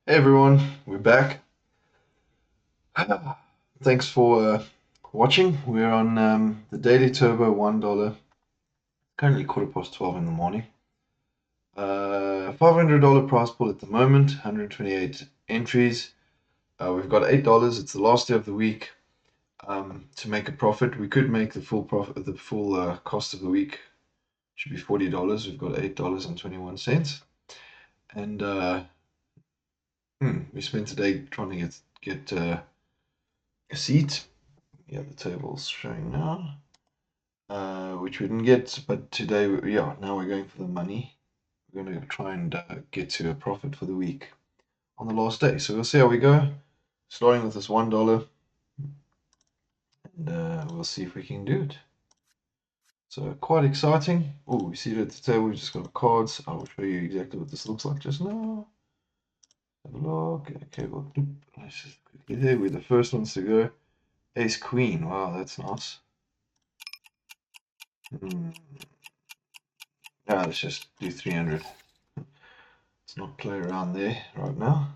Hey everyone, we're back. Thanks for watching. We're on the Daily Turbo $1. Currently 12:15 in the morning. $500 prize pool at the moment, 128 entries. We've got $8. It's the last day of the week. To make a profit, we could make the full profit, the full cost of the week. Should be $40. We've got $8.21, and we spent today trying to get a seat. Yeah, the table's showing now, which we didn't get, but today, yeah, now we're going for the money. We're going to try and get to a profit for the week on the last day. So we'll see how we go, starting with this $1, and we'll see if we can do it. So quite exciting. Oh, we see it at the table, we just got cards. I will show you exactly what this looks like just now. Have a look. Okay, well, let's just quickly there. We're the first ones to go. Ace Queen. Wow, that's nice. Let's just do 300. Let's not play around there right now.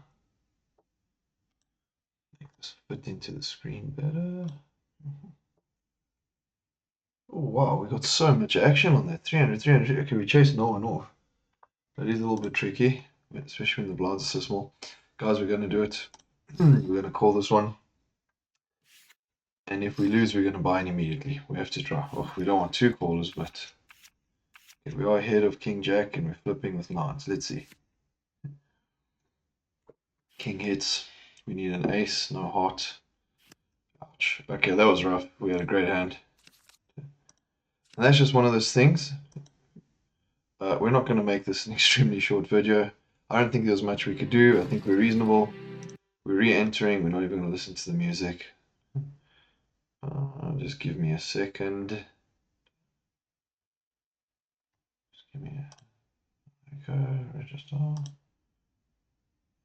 Make this fit into the screen better. Oh wow, we got so much action on that. 300, 300. Okay, we chased no one off. That is a little bit tricky, especially when the blinds are so small. Guys, we're going to do it. We're going to call this one. And if we lose, we're going to buy in immediately. We have to try. Oh, we don't want two callers, but we are ahead of King Jack and we're flipping with nines. Let's see. King hits. We need an ace, no heart. Ouch. Okay, that was rough. We had a great hand. And that's just one of those things. We're not going to make this an extremely short video. I don't think there's much we could do. I think we're reasonable. We're re-entering. We're not even going to listen to the music. Just give me a second. Just give me a... There we go. Register.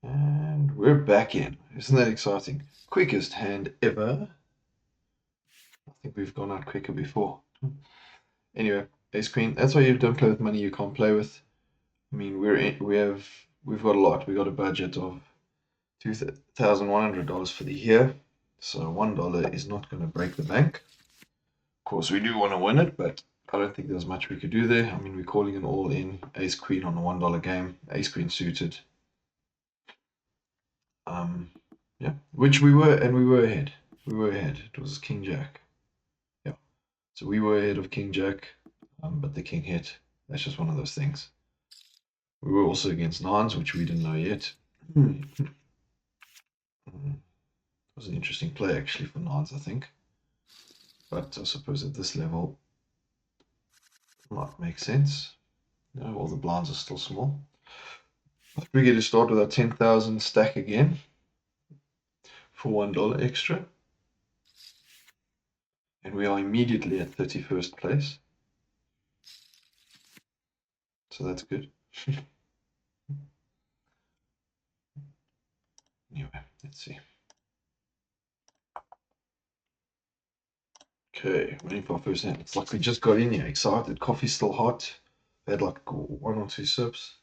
And we're back in. Isn't that exciting? Quickest hand ever. I think we've gone out quicker before. Anyway, ace queen. That's why you don't play with money you can't play with. I mean, we've got a lot. We got a budget of $2,100 for the year, so $1 is not going to break the bank. Of course, we do want to win it, but I don't think there's much we could do there. I mean, we're calling an all-in ace queen on a $1 game, ace queen suited. Yeah, which we were, and we were ahead. We were ahead. It was king jack. Yeah, so we were ahead of king jack, but the king hit. That's just one of those things. We were also against nines, which we didn't know yet. It was an interesting play actually for nines, I think. But I suppose at this level, it might make sense. You know, all the blinds are still small. I figured to start with our 10,000 stack again for $1 extra. And we are immediately at 31st place. So that's good. Anyway, let's see. Okay, waiting for our first hand. It's like we just got in here, excited. Coffee's still hot. Had like one or two sips.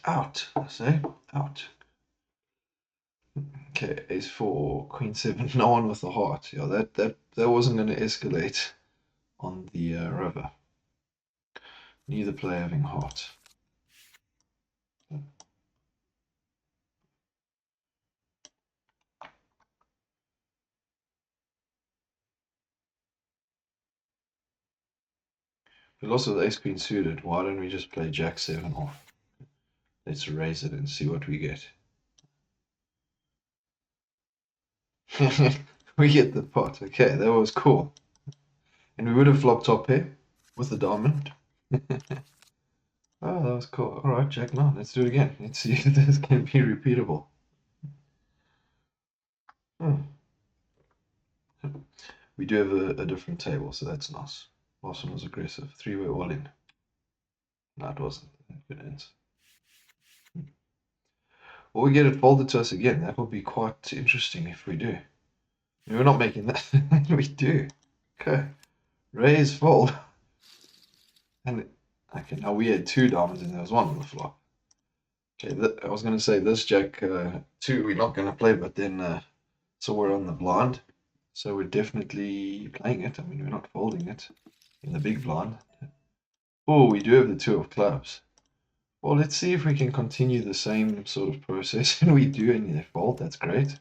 Out, I say, out. Okay, ace four, queen seven, no one with the heart. Yeah, that wasn't going to escalate on the river. Neither player having heart. We lost with ace queen suited. Why don't we just play jack seven off? Let's raise it and see what we get. We get the pot. Okay, that was cool. And we would have flopped top pair with the diamond. Oh, that was cool. All right, Jack 9. Let's do it again. Let's see if this can be repeatable. We do have a different table, so that's nice. Last one was aggressive. Three-way all in. No, it wasn't. Good ends. Or we get it folded to us again. That would be quite interesting if we do. We're not making that. We do. Okay. Raise, fold. And Okay, now we had 2 diamonds and there was 1 on the flop. Okay, I was going to say this Jack 2 we're not going to play, but then so we're on the blind. So we're definitely playing it. I mean, we're not folding it in the big blind. Oh, we do have the 2 of clubs. Well, let's see if we can continue the same sort of process. And we do, and they fold. That's great.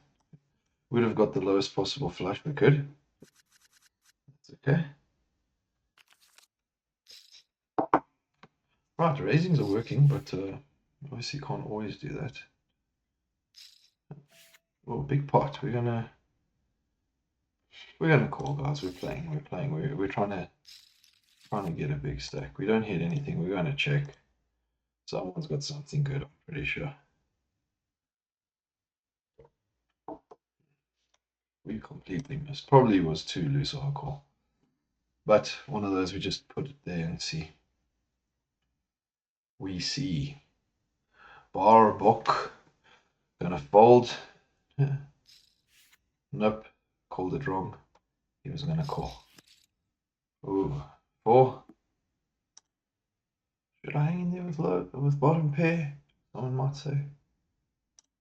Would have got the lowest possible flush we could. That's okay. Right, raisings are working, but obviously can't always do that. Oh, big pot. We're gonna call, guys. We're playing. We're trying to get a big stack. We don't hit anything. We're gonna check. Someone's got something good. I'm pretty sure. We completely missed. Probably was too loose of a call. But one of those, we just put it there and see. We see. Bar Bock. Gonna fold. Nope. Called it wrong. He was gonna call. Ooh. 4. Should I hang in there with bottom pair? Someone might say.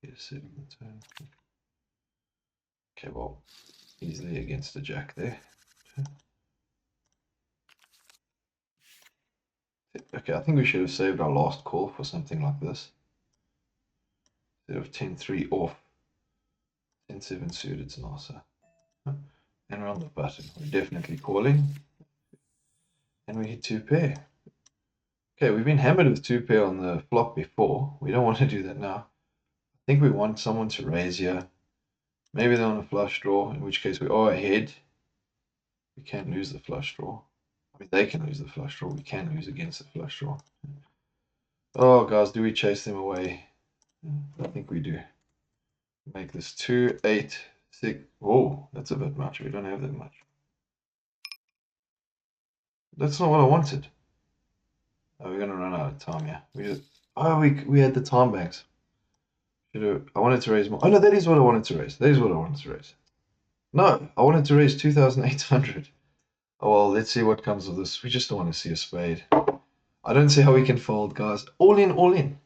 Get a 7 the turn. Okay, well, easily against the jack there. Okay, I think we should have saved our last call for something like this. Instead of 10-3 off, 10-7 suited, it's nicer. And we're on the button. We're definitely calling. And we hit 2 pair. Okay, we've been hammered with 2 pair on the flop before. We don't want to do that now. I think we want someone to raise here. Maybe they're on a flush draw, in which case we are ahead. We can't lose the flush draw. I mean, they can lose the flush draw. We can lose against the flush draw. Oh, guys, do we chase them away? I think we do. Make this 2, 8, 6. Oh, that's a bit much. We don't have that much. That's not what I wanted. Oh, we're gonna run out of time. Yeah. We had the time banks. I wanted to raise more. Oh no, that is what I wanted to raise. That is what I wanted to raise. No, I wanted to raise 2,800. Oh well, let's see what comes of this. We just don't want to see a spade. I don't see how we can fold, guys. All in, all in.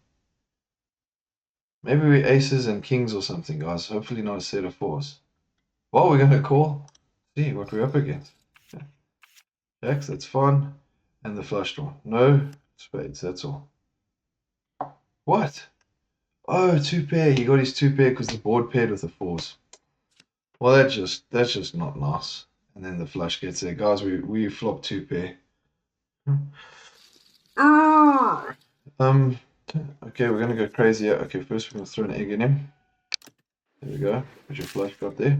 Maybe we aces and kings or something, guys. Hopefully not a set of 4s. Well, we're gonna call. See what we're up against. Jacks, that's fine. And the flush draw. No spades, that's all. What? Oh, 2 pair. He got his 2 pair because the board paired with the 4s. Well, that's just not nice. And then the flush gets there. Guys, we flop 2 pair. Okay, we're gonna go crazy. Okay, first we're gonna throw an egg in him. There we go. Put your flush got there.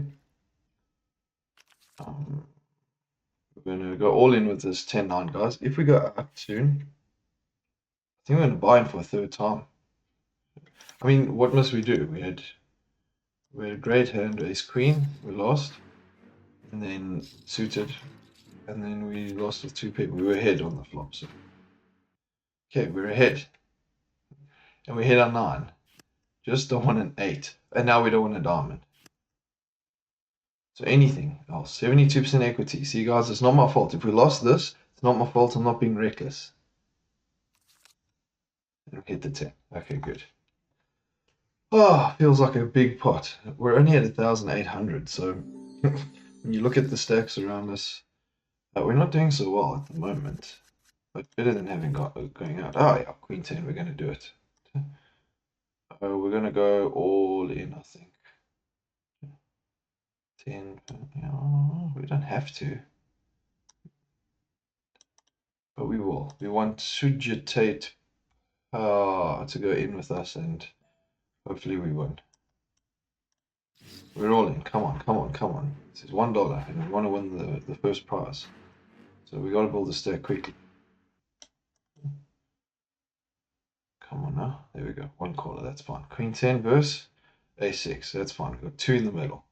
We're gonna go all in with this 10-9, guys. If we go up soon, I think we're gonna buy in for a 3rd time. I mean, what must we do? We had a great hand, ace queen. We lost, and then suited, and then we lost with 2 people. We were ahead on the flop. So okay, we're ahead, and we hit our 9. Just don't want an 8, and now we don't want a diamond. So anything else, 72% equity. See, guys, it's not my fault. If we lost this, it's not my fault. I'm not being reckless. And we hit the 10. Okay, good. Oh, feels like a big pot. We're only at 1,800. So when you look at the stacks around us, we're not doing so well at the moment. But better than having going out. Oh, yeah, Queen 10, we're going to do it. We're going to go all in, I think. 10, we don't have to. But we will. We want Sujitate to go in with us, and hopefully we win. We're all in. Come on, come on, come on. This is $1, and we want to win the first prize. So we got to build the stack quickly. Come on now. There we go. 1 corner. That's fine. Queen 10 versus A6. That's fine. We've got 2 in the middle.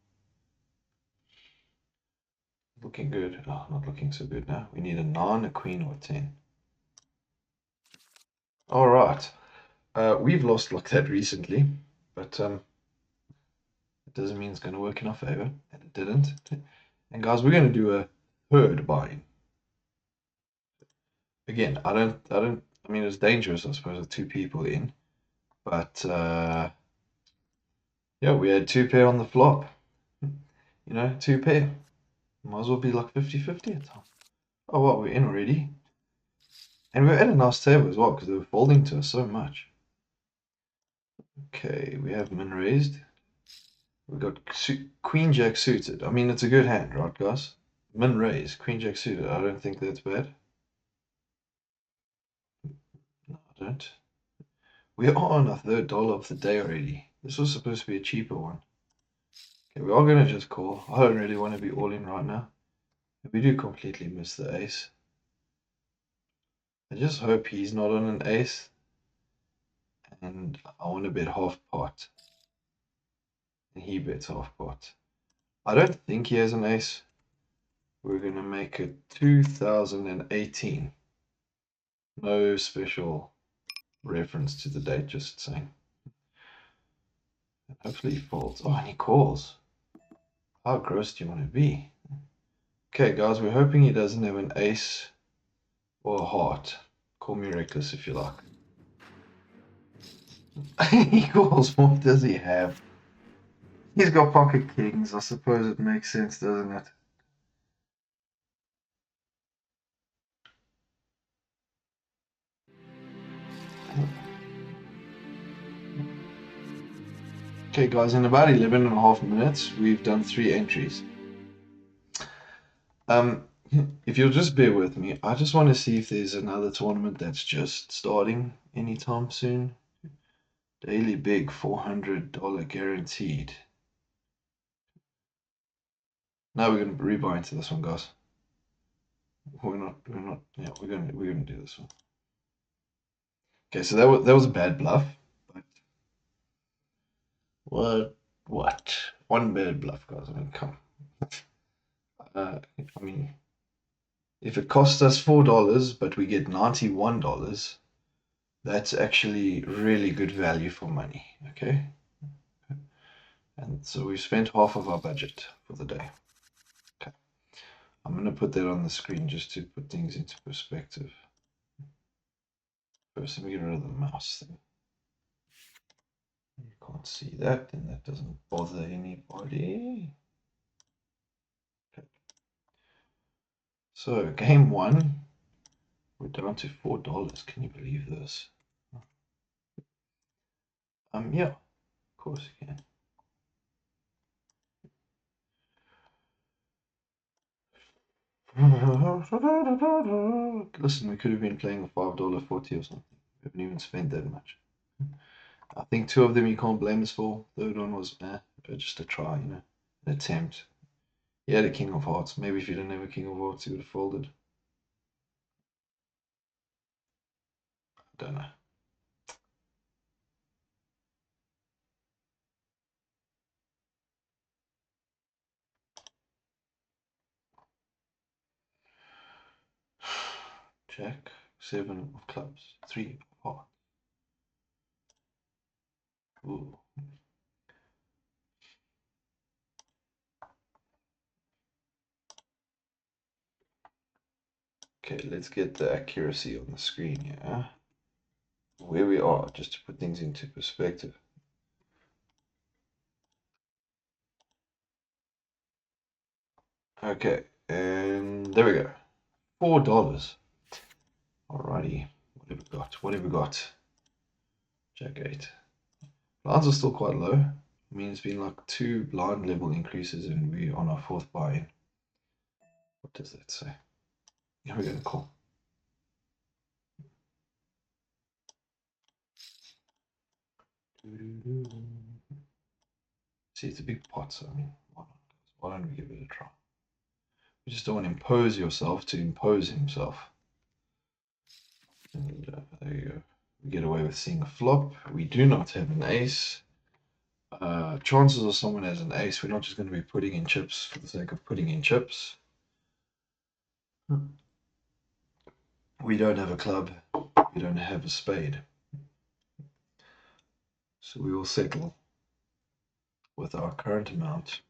Looking good. Oh, not looking so good now. We need a 9, a queen, or a 10. All right. We've lost like that recently, but it doesn't mean it's going to work in our favor, and it didn't. And guys, we're going to do a third buy-in. again, I mean, it's dangerous, I suppose, with two people in, but yeah, we had two pair on the flop. You know, two pair. Might as well be like 50-50 at times. Oh, well, we're in already. And we're at a nice table as well because they were folding to us so much. Okay, we have min raised. We got Queen Jack suited. I mean, it's a good hand, right, guys? Min raised, Queen Jack suited. I don't think that's bad. No, I don't. We are on our third dollar of the day already. This was supposed to be a cheaper one. Okay, we are going to just call. I don't really want to be all in right now. If we do completely miss the ace, I just hope he's not on an ace. And I want to bet half pot. And he bets half pot. I don't think he has an ace. We're going to make it 2018. No special reference to the date, just saying. And hopefully he folds. Oh, and he calls. How gross do you want to be? Okay, guys, we're hoping he doesn't have an ace or a heart. Call me reckless if you like. He calls. What does he have? He's got pocket kings. I suppose it makes sense, doesn't it? Okay, guys, in about 11 and a half minutes, we've done 3 entries. If you'll just bear with me, I just want to see if there's another tournament that's just starting anytime soon. Daily big, $400 guaranteed. Now we're gonna rebuy into this one, guys. We're not. Yeah, we're gonna do this one. Okay, so that was a bad bluff. But what? One bad bluff, guys. I mean, come. I mean, if it costs us $4, but we get $91, that's actually really good value for money. Okay. And so we've spent half of our budget for the day. Okay. I'm going to put that on the screen just to put things into perspective. First, let me get rid of the mouse thing. You can't see that, and that doesn't bother anybody. Okay. So, game one, we're down to $4. Can you believe this? Yeah, of course you can. Listen, we could have been playing a $5.40 or something. We haven't even spent that much. I think 2 of them you can't blame us for. Third one was just a try, you know, an attempt. He had a king of hearts. Maybe if you didn't have a king of hearts, he would have folded. I don't know. Jack, 7 of clubs, 3 of hearts. Ooh. Okay, let's get the accuracy on the screen here. Where we are, just to put things into perspective. Okay, and there we go. $4. Alrighty. What have we got? What have we got? Jack 8. Blinds are still quite low. I mean, it's been like 2 blind level increases and we're on our 4th buy-in. What does that say? Here we go, call. See, it's a big pot, so I mean, why don't we give it a try? You just don't want to impose yourself to impose himself. And there you go. We get away with seeing a flop. We do not have an ace. Chances of someone has an ace, we're not just going to be putting in chips for the sake of putting in chips. We don't have a club. We don't have a spade. So we will settle with our current amount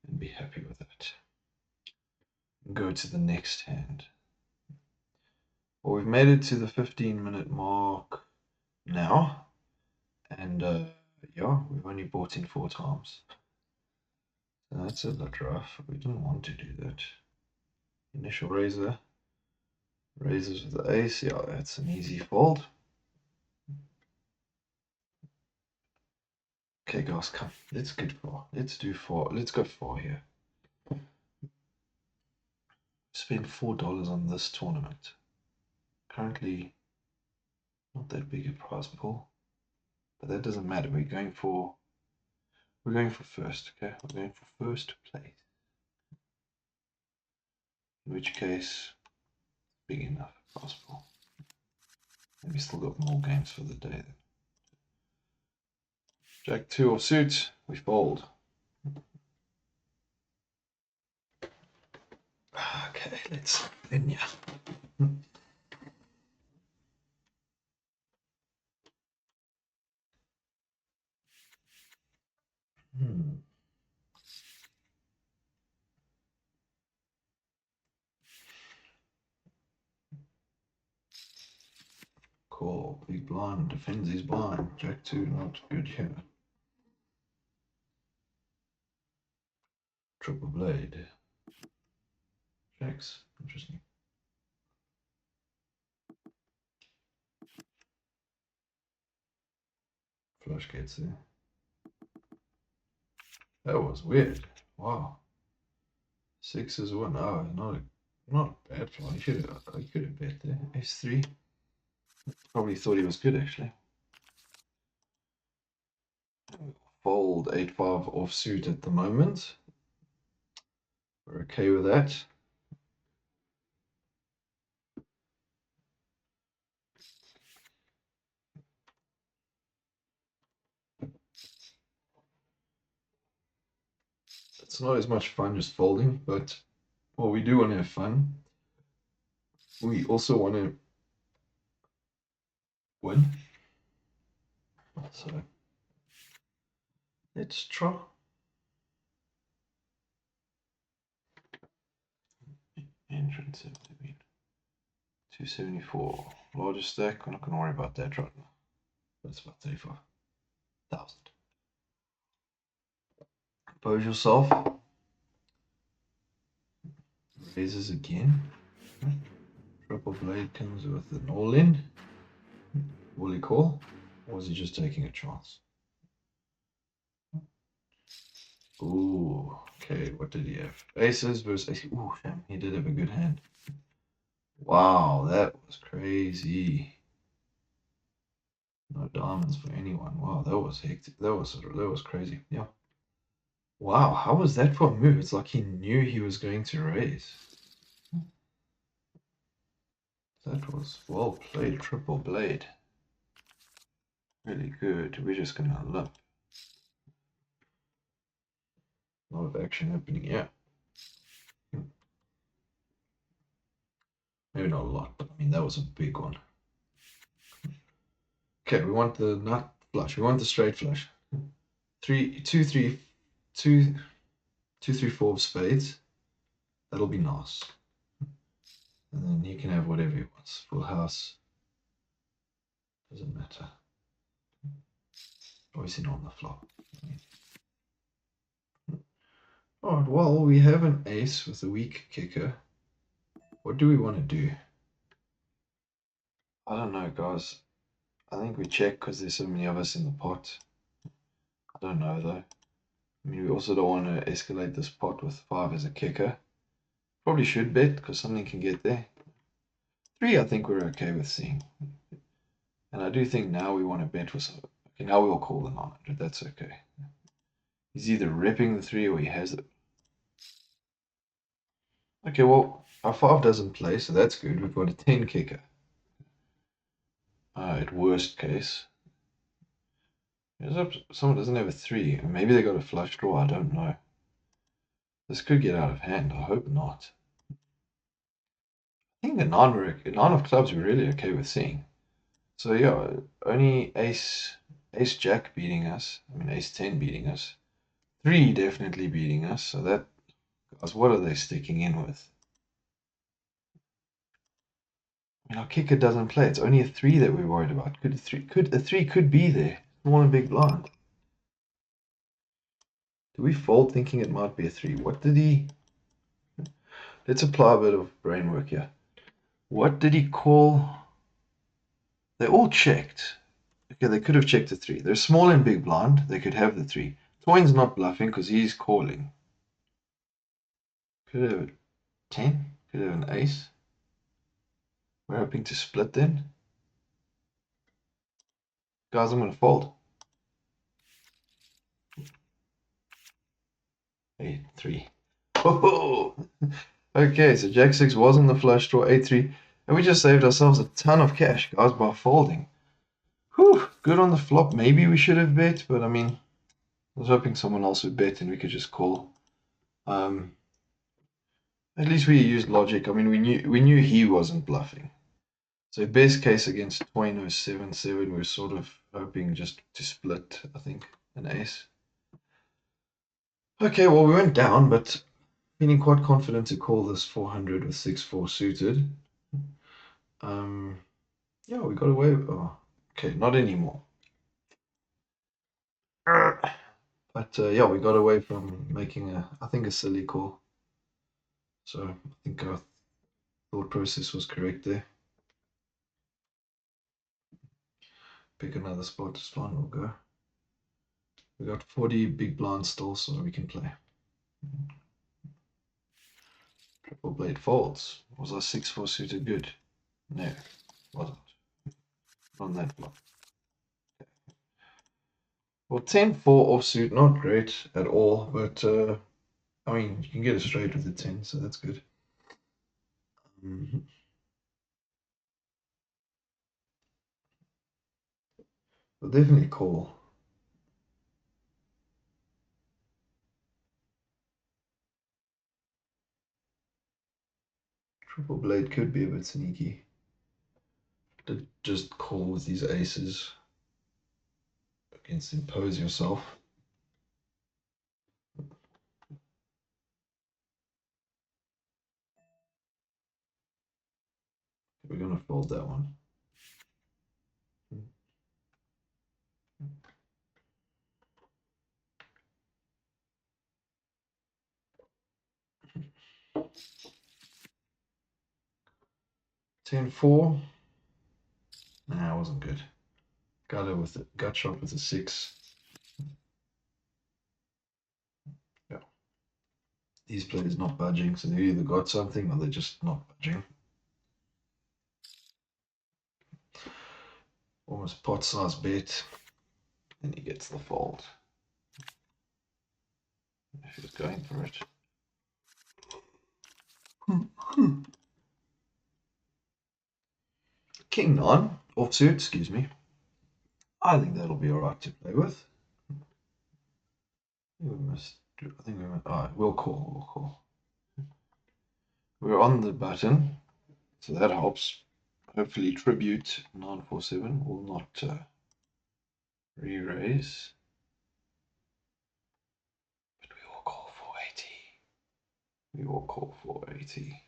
and be happy with it. Go to the next hand. Well, we've made it to the 15-minute mark now, and yeah, we've only bought in 4 times. So that's a bit rough. We didn't want to do that. Initial raises with the ace. Yeah, that's an easy fold. Okay, guys, come. Let's get 4. Let's do 4. Let's go 4 here. Spend $4 on this tournament. Currently, not that big a prize pool, but that doesn't matter. We're going for first. Okay, we're going for first place. In which case, big enough prize pool. And we still got more games for the day then. Jack 2 of suits, we fold. Okay, let's then yeah. Call, big blind, defends his blind. Jack 2, not good here. Triple blade. Jacks, interesting. Flush gets there. That was weird. Wow. 6 is 1. Oh, not a bad fly. He could have bet there. S3. Probably thought he was good actually. Fold 8-5 offsuit at the moment. We're okay with that. It's not as much fun just folding, but well, we do want to have fun. We also want to win. So let's try. Entrance 274. Largest stack. We're not going to worry about that right now. That's about 35,000. Compose yourself. Raises again. Triple blade comes with an all-in. Will he call? Or is he just taking a chance? Ooh, okay, what did he have? Aces versus aces. Ooh, damn, he did have a good hand. Wow, that was crazy. No diamonds for anyone. Wow, that was hectic. That was crazy. Yeah. Wow, how was that for a move? It's like he knew he was going to raise. That was well played, triple blade. Really good. We're just gonna limp. A lot of action happening here. Maybe not a lot, but I mean that was a big one. Okay, we want the nut flush. We want the straight flush. 2, 3, 2, 2, 3, 4 of spades. That'll be nice. And then he can have whatever he wants. Full house. Doesn't matter. Obviously not on the flop. Alright, well, we have an ace with a weak kicker. What do we want to do? I don't know, guys. I think we check because there's so many of us in the pot. I don't know, though. I mean, we also don't want to escalate this pot with 5 as a kicker. Probably should bet because something can get there. 3, I think we're okay with seeing. And I do think now we want to bet with... Okay, now we'll call the 900. That's okay. He's either ripping the 3 or he has it. Okay, well, our 5 doesn't play, so that's good. We've got a 10 kicker. At worst case. Someone doesn't have a 3. Maybe they got a flush draw, I don't know. This could get out of hand, I hope not. I think the 9 of clubs we're really okay with seeing. So yeah, only ace jack beating us. I mean ace 10 beating us. 3 definitely beating us. So that, guys, what are they sticking in with? And our kicker doesn't play. It's only a 3 that we're worried about. Could a 3 could be there. Small and big blind. Do we fold thinking it might be a 3? What did he... Let's apply a bit of brain work here. What did he call? They all checked. Okay, they could have checked a 3. They're small and big blind. They could have the 3. Twain's not bluffing because he's calling. Could have a 10. Could have an ace. We're hoping to split then. Guys, I'm going to fold. 8, 3. Oh! Okay, so Jack 6 was on the flush draw, 8, 3. And we just saved ourselves a ton of cash, guys, by folding. Whew, good on the flop. Maybe we should have bet, but I mean, I was hoping someone else would bet and we could just call. At least we used logic. I mean, we knew he wasn't bluffing. So best case against Twain 077, we're sort of hoping just to split, I think, an ace. Okay, well, we went down, but feeling quite confident to call this 400 with 6-4 suited. Yeah, we got away. Oh, okay, not anymore. But yeah, we got away from making I think a silly call. So I think our thought process was correct there. Pick another spot, it's fine, we'll go. We got 40 big blinds still, so we can play. Triple blade folds. Was our 6-4 suited good? No, wasn't. On that block. Well, 10-4 offsuit, not great at all, but I mean, you can get a straight with the 10, so that's good. We'll definitely call. Triple blade could be a bit sneaky. To just call with these aces against impose yourself. We're gonna fold that one. Ten-4. Nah, it wasn't good. Got it with it. Gut shot with a 6. Yeah. These players not budging, so they either got something or they're just not budging. Almost pot size bet. And he gets the fold. He was going for it. King 9, offsuit, excuse me. I think that'll be alright to play with. We must do, I think we must, we'll call. We're on the button, so that helps. Hopefully tribute 947 will not re-raise. But we will call 480. We will call 480.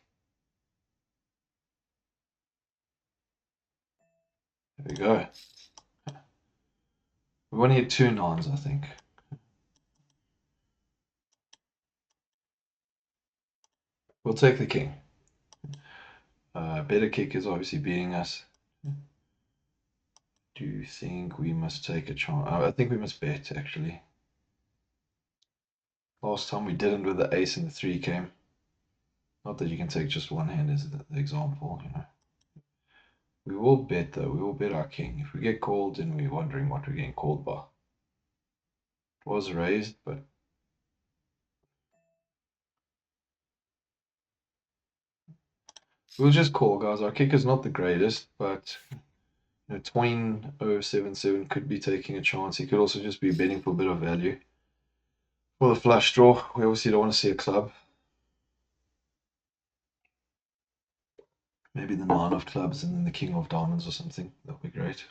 There we go. We want to hit 2 9s, I think. We'll take the king. Better kick is obviously beating us. Do you think we must take a chance? I think we must bet, actually. Last time we didn't with the ace and the 3 came. Not that you can take just one hand as the example, you know. We will bet, though. We will bet our king. If we get called, then we're wondering what we're getting called by. It was raised, but... We'll just call, guys. Our kick is not the greatest, but... You know, Twain 077 could be taking a chance. He could also just be betting for a bit of value. For the flush draw, we obviously don't want to see a club. Maybe the 9 of clubs and then the king of diamonds or something. That would be great.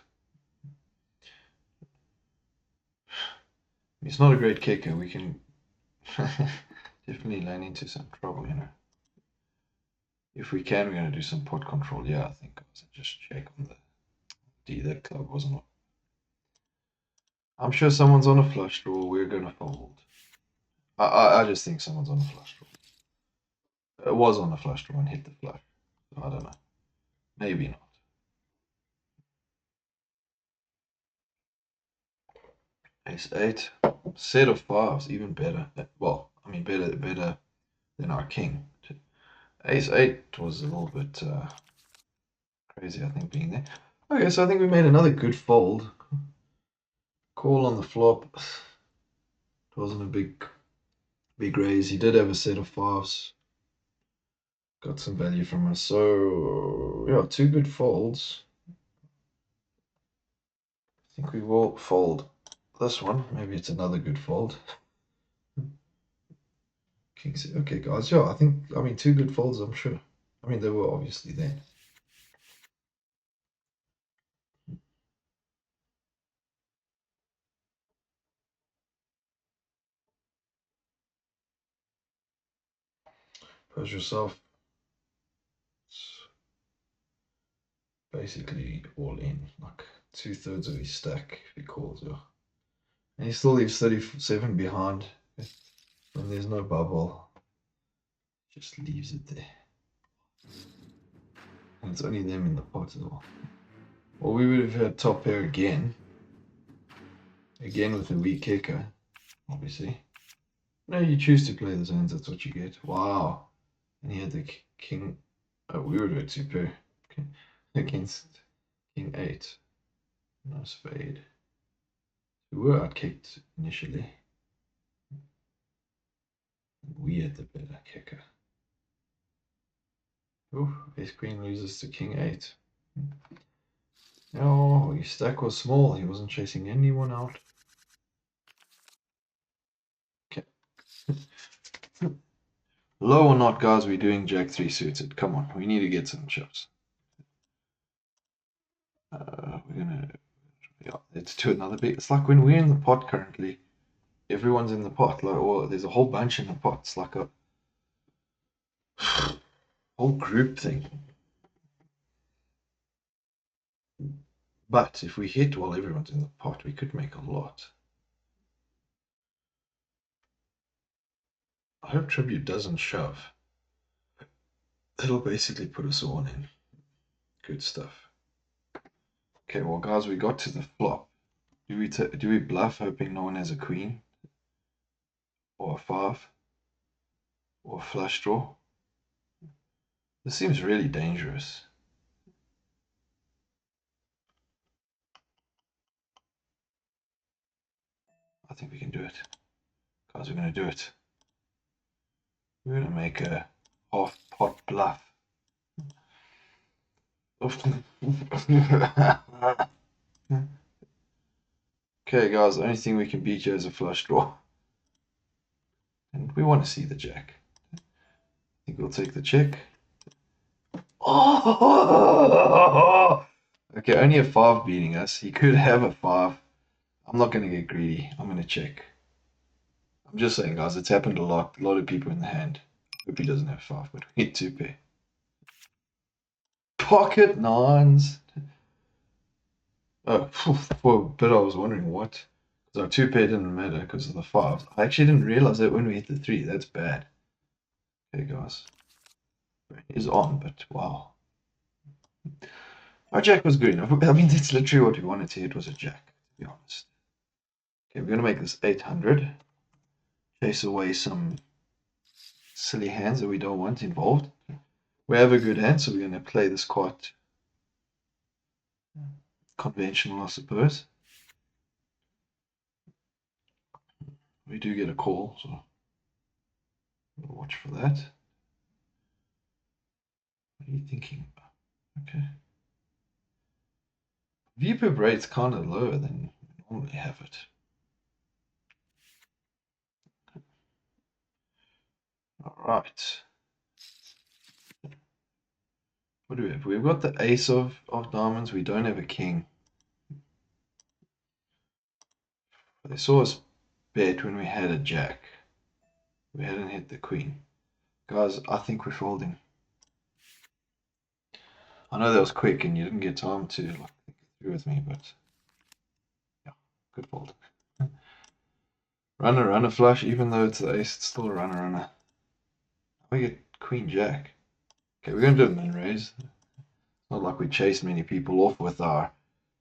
He's not a great kicker. We can definitely land into some trouble, you know. If we can, we're going to do some pot control. Yeah, I think I just check on the D. That club wasn't on. I'm sure someone's on a flush draw. We're going to fold. I just think someone's on a flush draw. It was on a flush draw and hit the flush. So I don't know. Maybe not. Ace 8. Set of fives, even better. Well, I mean, better than our king. Ace 8 was a little bit crazy, I think, being there. Okay, so I think we made another good fold. Call on the flop. It wasn't a big raise. He did have a set of fives. Got some value from us. So, yeah, two good folds. I think we will fold this one. Maybe it's another good fold. King six. Okay, guys. Yeah, I mean, two good folds, I'm sure. I mean, they were obviously there. Pose yourself. It's basically all in. Like 2/3 of his stack if he calls, yeah. And he still leaves 37 behind. When there's no bubble. Just leaves it there. And it's only them in the pot as well. Well, we would have had top pair again. Again with a weak kicker, obviously. No, you choose to play the zones, that's what you get. Wow. And he had the king. Oh, we would have had two pair. Okay. Against king 8. No spade. We were outkicked initially. We had the better kicker. Oh, ace queen loses to king 8. Oh, his stack was small. He wasn't chasing anyone out. Okay. Low or not, guys, we're doing jack 3 suited. Come on, we need to get some chips. We're gonna, yeah, let's do another bit. It's like when we're in the pot currently, everyone's in the pot, like, or there's a whole bunch in the pot. It's like a whole group thing. But if we hit while everyone's in the pot, we could make a lot. I hope tribute doesn't shove. It'll basically put us all in. Good stuff. Okay, well, guys, we got to the flop. Do we bluff, hoping no one has a queen, or a 5, or a flush draw? This seems really dangerous. I think we can do it. Guys, we're going to do it. We're going to make a half pot bluff. Okay, guys, the only thing we can beat you is a flush draw. And we want to see the jack. I think we'll take the check. Oh! Okay, only a 5 beating us. He could have a 5. I'm not going to get greedy. I'm going to check. I'm just saying, guys, it's happened a lot. A lot of people in the hand. Hope he doesn't have 5, but we hit 2 pair. Pocket nines. Oh, for a bit I was wondering what. Because our 2 pair didn't matter because of the 5s. I actually didn't realize that when we hit the 3. That's bad. Okay, guys. It is on, but wow. Our jack was good. I mean, that's literally what we wanted to hit was a jack, to be honest. Okay, we're going to make this 800. Chase away some silly hands that we don't want involved. We have a good hand, so we're going to play this quite conventional, I suppose. We do get a call, so we'll watch for that. What are you thinking? Okay. VPIP rate's kind of lower than we normally have it. All right. What do we have? We've got the ace of diamonds. We don't have a king. They saw us bet when we had a jack. We hadn't hit the queen. Guys, I think we're folding. I know that was quick and you didn't get time to like think it through with me, but yeah, good fold. Runner flush, even though it's the ace, it's still a runner. We get queen jack. Okay, we're gonna do a min raise. Not like we chased many people off with our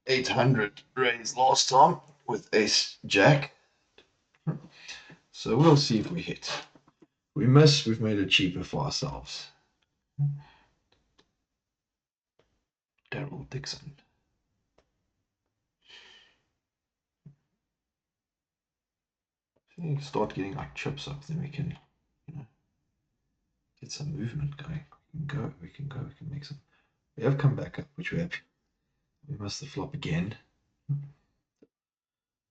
800 raise last time with ace jack. So we'll see if we hit. We miss, we've made it cheaper for ourselves. Daryl Dixon. So you start getting like chips up, then we can, you know, get some movement going. We can make some. We have come back up, which we have. We missed the flop again.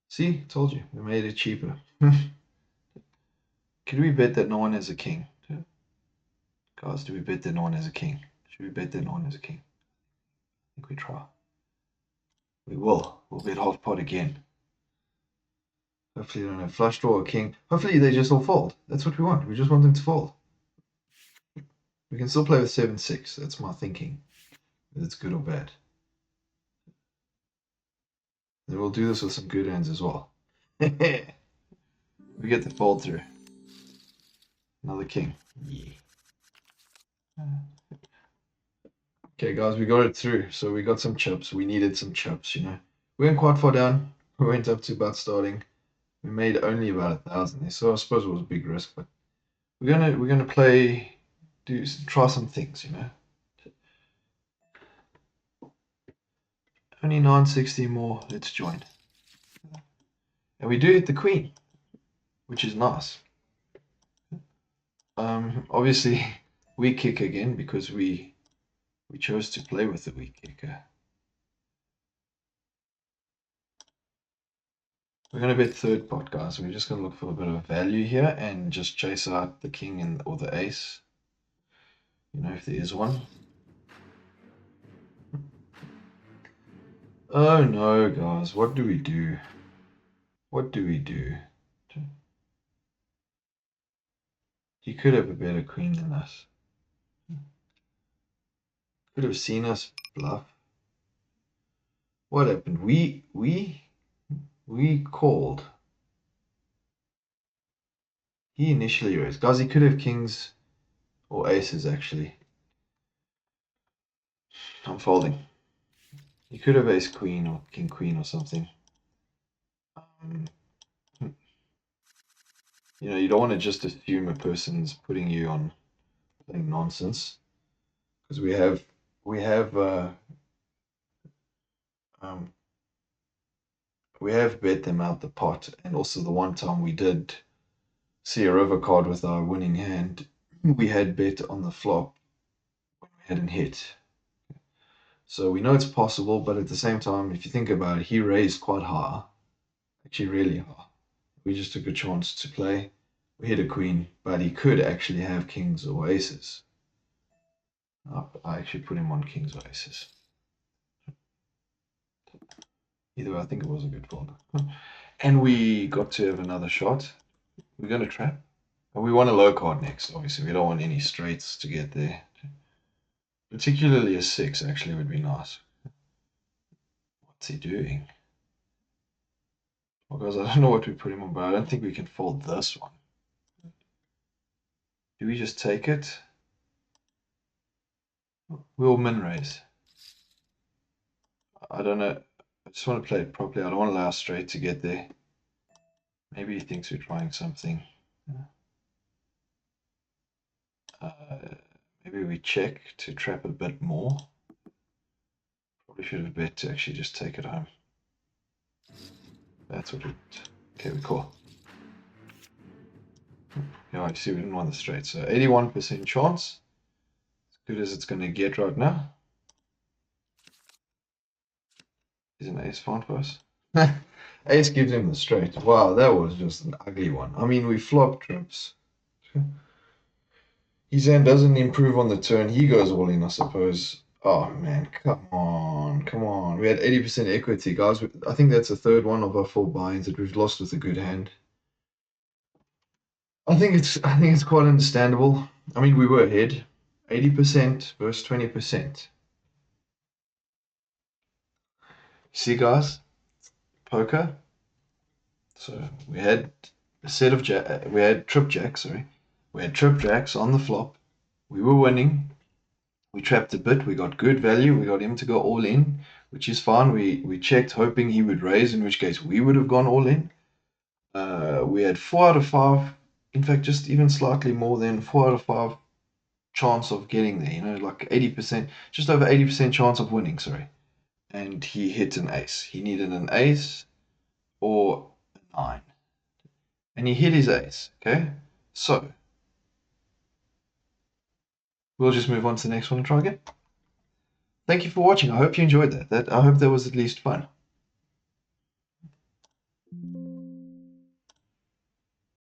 See, told you, we made it cheaper. Could we bet that no one has a king? Guys, do we bet that no one has a king? Should we bet that no one has a king? I think we try. We will. We'll bet half pot again. Hopefully they don't have flush draw or king. Hopefully they just all fold. That's what we want. We just want them to fold. We can still play with 7-6. That's my thinking. Whether it's good or bad. Then we'll do this with some good hands as well. We get the fold through. Another king. Yeah. Okay, guys, we got it through. So we got some chips. We needed some chips, you know. We went quite far down. We went up to about starting. We made only about 1,000 there, so I suppose it was a big risk. But we're gonna play, try some things, you know. Only 960 more. Let's join. And we do hit the queen, which is nice. Obviously, weak kick again because we chose to play with the weak kicker. We're going to bet third pot, guys. We're just going to look for a bit of value here and just chase out the king or the ace. You know, if there is one. Oh no, guys. What do we do? What do we do? He could have a better queen than us. Could have seen us bluff. What happened? We called. He initially raised. Guys, he could have kings or aces, actually. I'm folding. He could have ace queen or king queen or something. You know, you don't want to just assume a person's putting you on playing nonsense, because we have bet them out the pot, and also the one time we did see a river card with our winning hand, we had bet on the flop when we hadn't hit. So we know it's possible, but at the same time, if you think about it, he raised quite high, actually really high. We just took a chance to play. We hit a queen, but he could actually have kings or aces. I actually put him on kings or aces. Either way, I think it was a good fold. And we got to have another shot. We're going to trap. And we want a low card next, obviously. We don't want any straights to get there. Particularly a 6 actually would be nice. What's he doing? Well, guys, I don't know what we put him on, but I don't think we can fold this one. Do we just take it? We'll min raise. I don't know. I just want to play it properly. I don't want to allow straight to get there. Maybe he thinks we're trying something. Maybe we check to trap a bit more. Probably should have bet to actually just take it home. That's what we... Okay, we call. Yeah, I see we didn't want the straight. So 81% chance. As good as it's going to get right now. Is an ace fine for us? Ace gives him the straight. Wow, that was just an ugly one. I mean, we flop trips. His hand doesn't improve on the turn. He goes all in, I suppose. Oh, man, come on. Come on. We had 80% equity, guys. I think that's the third one of our 4 buy-ins that we've lost with a good hand. I think it's quite understandable. I mean, we were ahead. 80% versus 20%. See, guys, poker. So we had a set of we had trip jacks. Sorry, we had trip jacks on the flop. We were winning. We trapped a bit. We got good value. We got him to go all in, which is fine. We checked, hoping he would raise, in which case we would have gone all in. We had 4 out of 5. In fact, just even slightly more than 4 out of 5 chance of getting there. Like 80%, just over 80% chance of winning. Sorry, and he hit an ace. He needed an ace or a 9, and he hit his ace. Okay, so we'll just move on to the next one and try again. Thank you for watching. I hope you enjoyed that. I hope that was at least fun.